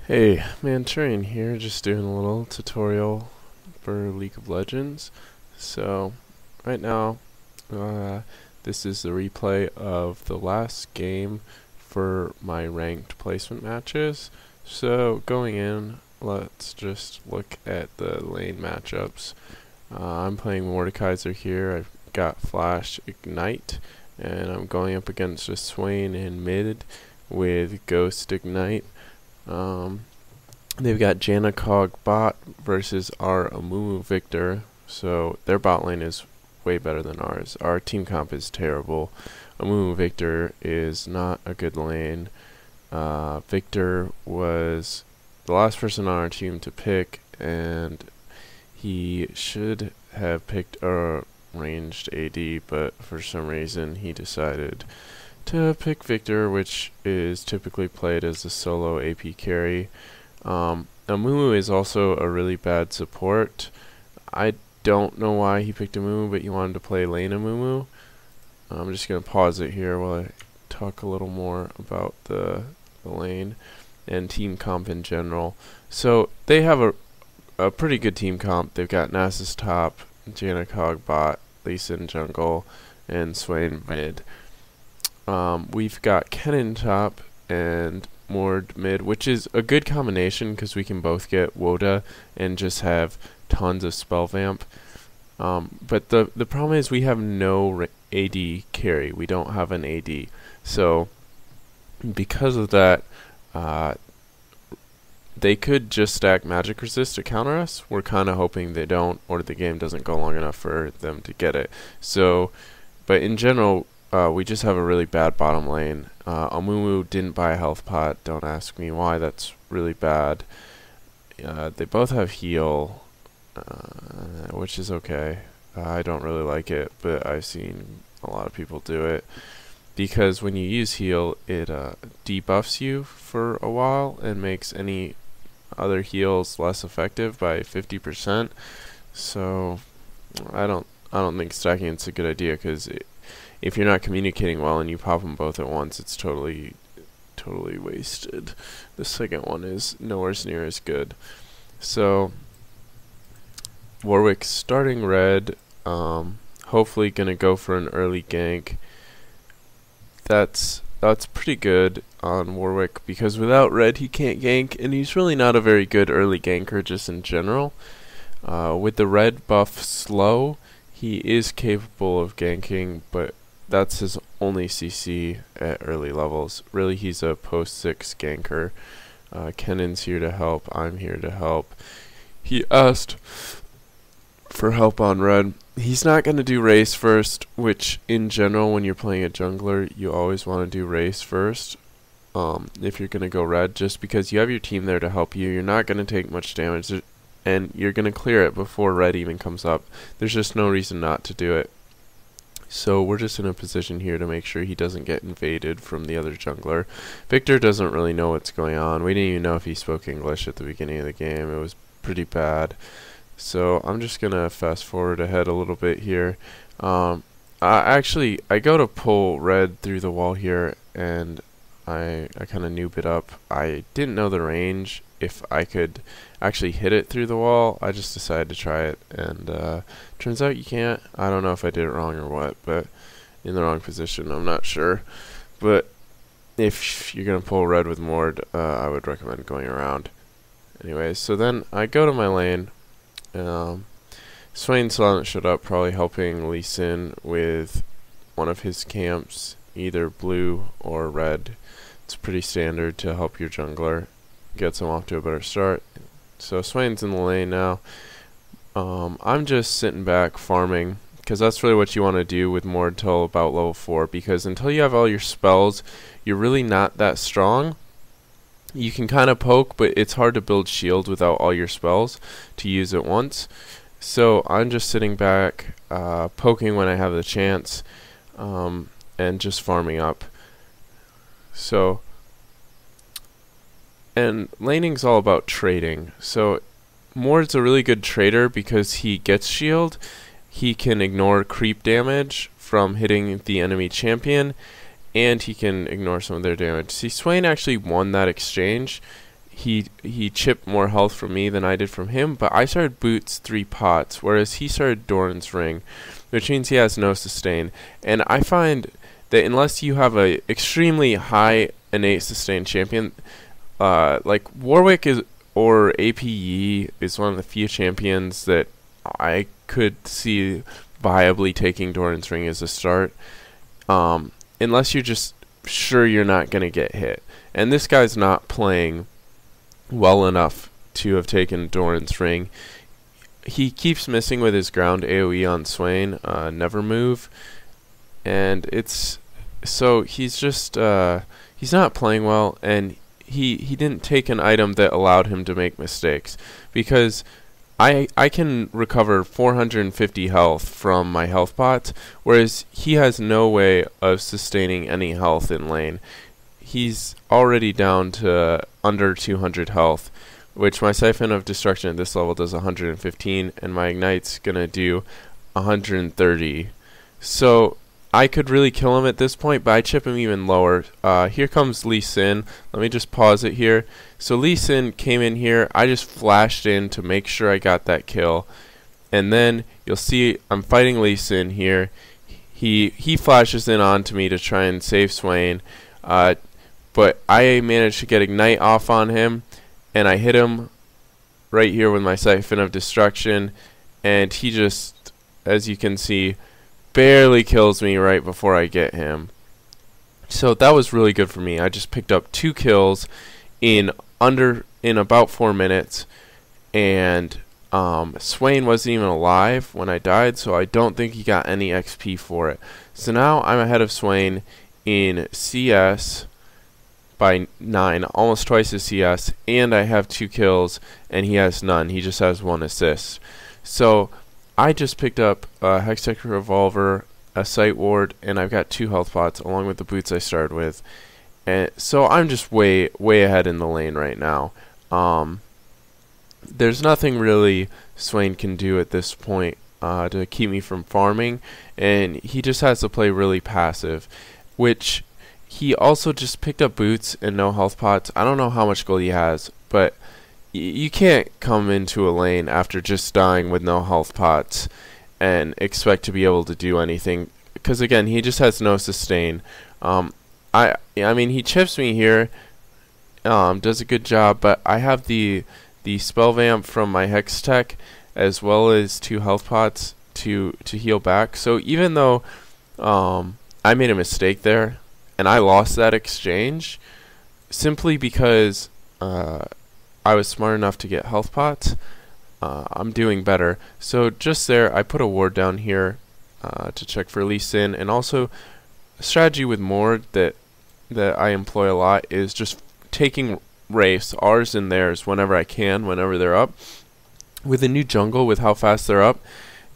Hey, Manchurian here, just doing a little tutorial for League of Legends. So, right now, uh, this is the replay of the last game for my ranked placement matches. So, going in, let's just look at the lane matchups. I'm playing Mordekaiser here. I've got Flash Ignite, and I'm going up against a Swain in mid with Ghost Ignite. They've got Janacog bot versus our Amumu Victor, so their bot lane is way better than ours. Our team comp is terrible. Amumu Victor is not a good lane. Victor was the last person on our team to pick, and he should have picked a ranged AD, but for some reason he decided to pick Victor, which is typically played as a solo AP carry. Amumu is also a really bad support. I don't know why he picked Amumu, but he wanted to play lane Amumu. I'm just going to pause it here while I talk a little more about the lane and team comp in general. So they have a pretty good team comp. They've got Nasus top, Janacog bot, Lee Sin jungle, and Swain mid. We've got Kennen top and Mord mid, which is a good combination because we can both get Woda and just have tons of spell vamp. But the problem is we have no AD carry. We don't have an AD. So because of that, they could just stack magic resist to counter us. We're kind of hoping they don't, or the game doesn't go long enough for them to get it. So, but in general, we just have a really bad bottom lane. Amumu didn't buy a health pot. Don't ask me why. That's really bad. They both have heal, which is okay. I don't really like it, but I've seen a lot of people do it. Because when you use heal, it debuffs you for a while and makes any other heals less effective by 50%. So I don't think stacking it's a good idea, because if you're not communicating well and you pop them both at once, it's totally wasted. The second one is nowhere near as good. So Warwick's starting red, hopefully gonna go for an early gank. That's pretty good on Warwick, because without red he can't gank, and he's really not a very good early ganker just in general. With the red buff slow, he is capable of ganking, but that's his only CC at early levels. Really, he's a post 6 ganker. Kennen's here to help. I'm here to help. He asked for help on red. He's not going to do race first, which in general when you're playing a jungler you always want to do race first if you're going to go red, just because you have your team there to help you. You're not going to take much damage and you're going to clear it before red even comes up. There's just no reason not to do it. So we're just in a position here to make sure he doesn't get invaded from the other jungler. Victor doesn't really know what's going on. We didn't even know if he spoke English at the beginning of the game. It was pretty bad. So I'm just gonna fast forward ahead a little bit here. I go to pull red through the wall here, and I kind of noob it up. I didn't know the range, if I could actually hit it through the wall. I just decided to try it, and turns out you can't. I don't know if I did it wrong or what, but in the wrong position, I'm not sure. But if you're gonna pull red with Mord, I would recommend going around. Anyways, so then I go to my lane. Swain still hasn't showed up, probably helping Lee Sin with one of his camps, either blue or red. It's pretty standard to help your jungler, gets him off to a better start. So Swain's in the lane now. I'm just sitting back farming, because that's really what you want to do with more until about level 4, because until you have all your spells, you're really not that strong. You can kind of poke, but it's hard to build shield without all your spells to use at once. So I'm just sitting back, poking when I have the chance, and just farming up. So, and laning's all about trading. So Mord's a really good trader because he gets shield. He can ignore creep damage from hitting the enemy champion, and he can ignore some of their damage. See, Swain actually won that exchange. he chipped more health from me than I did from him, but I started boots 3 pots, whereas he started Doran's Ring, which means he has no sustain. And I find that unless you have a extremely high innate sustain champion, like Warwick or APE is one of the few champions that I could see viably taking Doran's Ring as a start, unless you're just sure you're not going to get hit. And this guy's not playing well enough to have taken Doran's Ring. He keeps missing with his ground AoE on Swain, never move, and it's so he's just he's not playing well, and he didn't take an item that allowed him to make mistakes, because I can recover 450 health from my health pots, whereas he has no way of sustaining any health in lane. He's already down to under 200 health, which my Siphon of Destruction at this level does 115, and my Ignite's gonna do 130. So I could really kill him at this point, but I chip him even lower. Here comes Lee Sin. Let me just pause it here. So Lee Sin came in here. I just flashed in to make sure I got that kill. And then you'll see I'm fighting Lee Sin here. He flashes in onto me to try and save Swain. But I managed to get Ignite off on him, and I hit him right here with my Siphon of Destruction, and he just, as you can see, barely kills me right before I get him. So that was really good for me. I just picked up 2 kills in about 4 minutes, and Swain wasn't even alive when I died, so I don't think he got any XP for it. So now I'm ahead of Swain in CS by 9, almost twice his CS, and I have 2 kills, and he has none. He just has 1 assist. So I just picked up a Hextech Revolver, a Sight Ward, and I've got 2 health pots along with the boots I started with. And so I'm just way ahead in the lane right now. There's nothing really Swain can do at this point to keep me from farming, and he just has to play really passive, which he also just picked up boots and no health pots. I don't know how much gold he has, but you can't come into a lane after just dying with no health pots and expect to be able to do anything, because again, he just has no sustain. I mean, he chips me here, does a good job, but I have the spell vamp from my Hextech as well as 2 health pots to heal back. So even though I made a mistake there and I lost that exchange simply because I was smart enough to get health pots, I'm doing better. So just there, I put a ward down here to check for Lee Sin, and also a strategy with Mord that I employ a lot is just taking Wraiths, ours and theirs, whenever I can, whenever they're up. With a new jungle, with how fast they're up,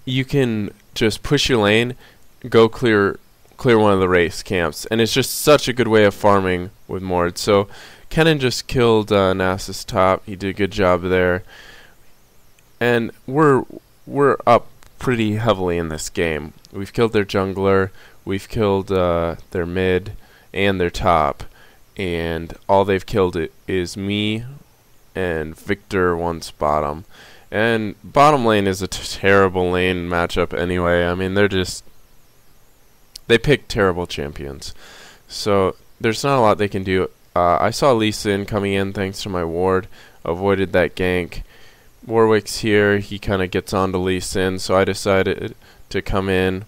you can just push your lane, go clear one of the Wraiths camps, and it's just such a good way of farming with Mord. So Kennen just killed Nasus top. He did a good job there, and we're up pretty heavily in this game. We've killed their jungler, we've killed their mid and their top, and all they've killed is me and Victor once bottom. And bottom lane is a terrible lane matchup anyway. I mean, they pick terrible champions, so there's not a lot they can do. I saw Lee Sin coming in thanks to my ward, avoided that gank. Warwick's here, he kind of gets onto Lee Sin, so I decided to come in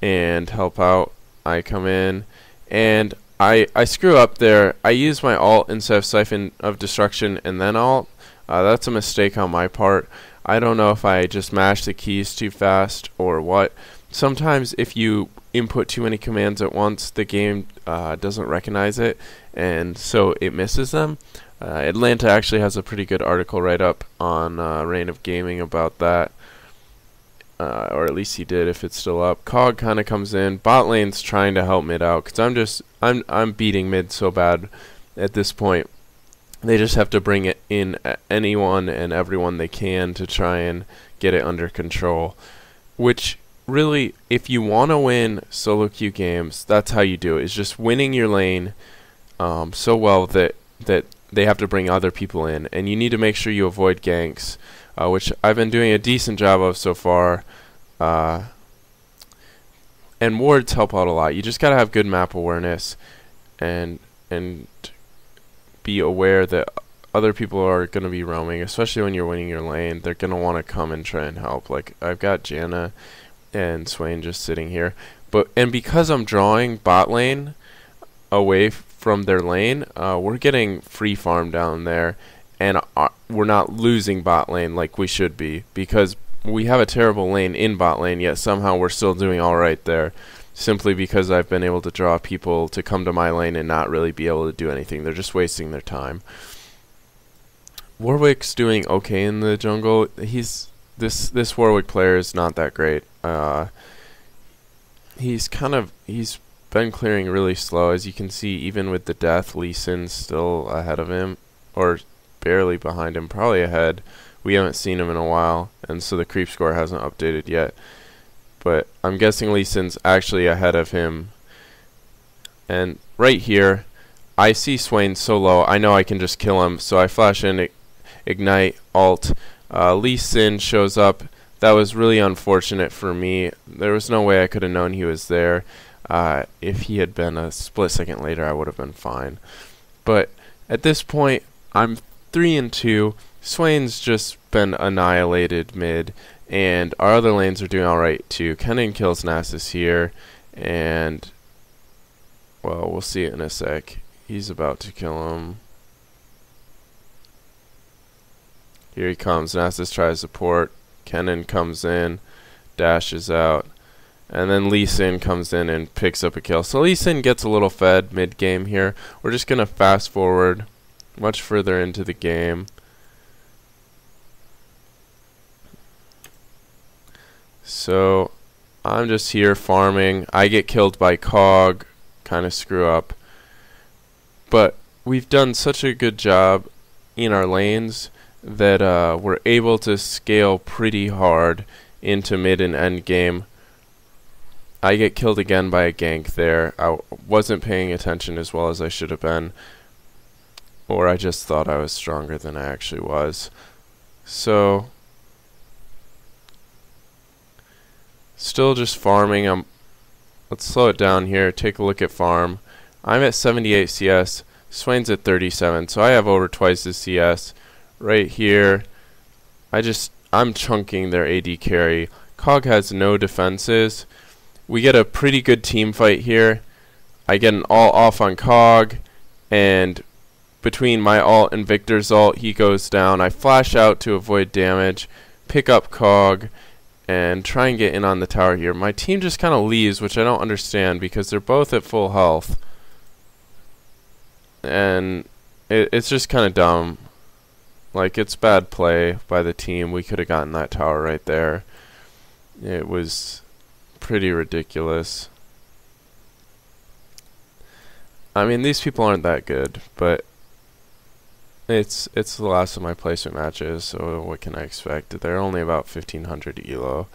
and help out. I come in, and I screw up there. I use my ult instead of Siphon of Destruction and then ult. That's a mistake on my part. I don't know if I just mashed the keys too fast or what. Sometimes if you input too many commands at once, the game doesn't recognize it, and so it misses them. Atlanta actually has a pretty good article right-up on Reign of Gaming about that, or at least he did if it's still up. Cog kind of comes in. Bot lane's trying to help mid out, because I'm beating mid so bad at this point. They just have to bring it in anyone and everyone they can to try and get it under control, which really, if you want to win solo queue games, that's how you do it. It's just winning your lane so well that they have to bring other people in, and you need to make sure you avoid ganks, which I've been doing a decent job of so far. And wards help out a lot. You just gotta have good map awareness, and be aware that other people are gonna be roaming, especially when you're winning your lane. They're gonna want to come and try and help. Like, I've got Janna and Swain just sitting here, and because I'm drawing bot lane away from their lane, we're getting free farm down there, and we're not losing bot lane like we should be, because we have a terrible lane in bot lane, yet somehow we're still doing alright there, simply because I've been able to draw people to come to my lane and not really be able to do anything. They're just wasting their time. Warwick's doing okay in the jungle. This Warwick player is not that great. He's been clearing really slow, as you can see. Even with the death, Lee Sin's still ahead of him, or barely behind him, probably ahead. We haven't seen him in a while, and so the creep score hasn't updated yet. But I'm guessing Lee Sin's actually ahead of him. And right here, I see Swain so low, I know I can just kill him, so I flash in, ignite, ult. Lee Sin shows up. That was really unfortunate for me. There was no way I could have known he was there. If he had been a split second later, I would have been fine. But at this point, I'm 3-2. Swain's just been annihilated mid, and our other lanes are doing alright too. Kennen kills Nasus here, and, well, we'll see it in a sec. He's about to kill him. Here he comes. Nasus tries support. Kennen comes in, dashes out, and then Lee Sin comes in and picks up a kill. So Lee Sin gets a little fed mid-game here. We're just going to fast forward much further into the game. So I'm just here farming. I get killed by Cog, kind of screw up. But we've done such a good job in our lanes that we're able to scale pretty hard into mid and end game. I get killed again by a gank there. I wasn't paying attention as well as I should have been, or I just thought I was stronger than I actually was. So still just farming. Let's slow it down here. Take a look at farm. I'm at 78 CS. Swain's at 37, so I have over twice the CS. Right here, I'm chunking their AD carry. Cog has no defenses. We get a pretty good team fight here. I get an all off on Cog, and between my ult and Victor's ult, he goes down. I flash out to avoid damage, pick up Cog, and try and get in on the tower here. My team just kind of leaves, which I don't understand, because they're both at full health. And it's just kind of dumb. Like, it's bad play by the team. We could have gotten that tower right there. It was pretty ridiculous. I mean, these people aren't that good, but it's the last of my placement matches, so what can I expect? They're only about 1500 elo.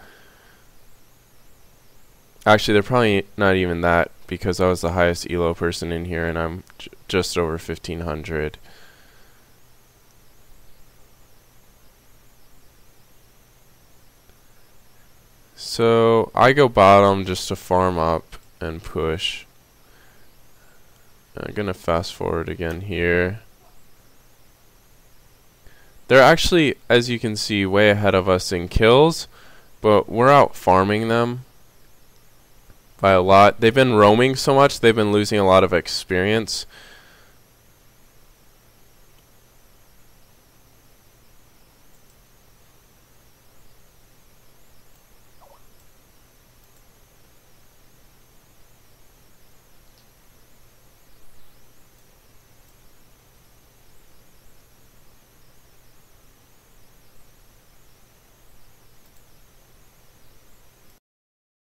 Actually, they're probably not even that, because I was the highest elo person in here, and I'm just over 1500. So I go bottom just to farm up and push. I'm gonna fast forward again here. They're actually, as you can see, way ahead of us in kills, but we're out farming them by a lot. They've been roaming so much, they've been losing a lot of experience.